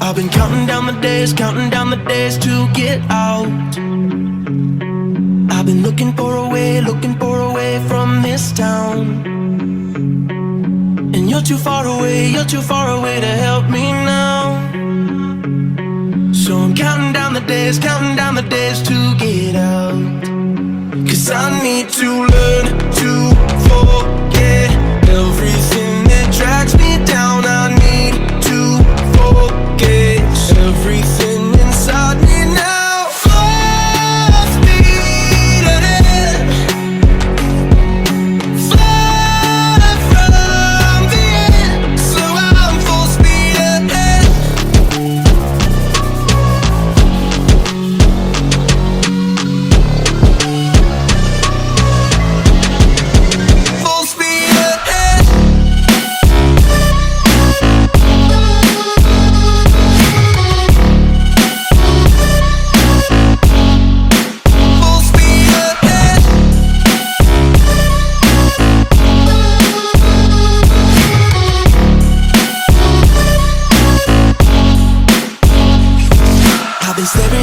I've been counting down the days to get out. I've been looking for a way from this town. And you're too far away to help me now. So I'm counting down the days to get out. 'Cause I need to learn to forget everything that drags me down. I need to forget everything inside me now. Full speed ahead, fly from the end. So I'm full speed ahead. Full speed ahead. Full speed ahead. I've been staring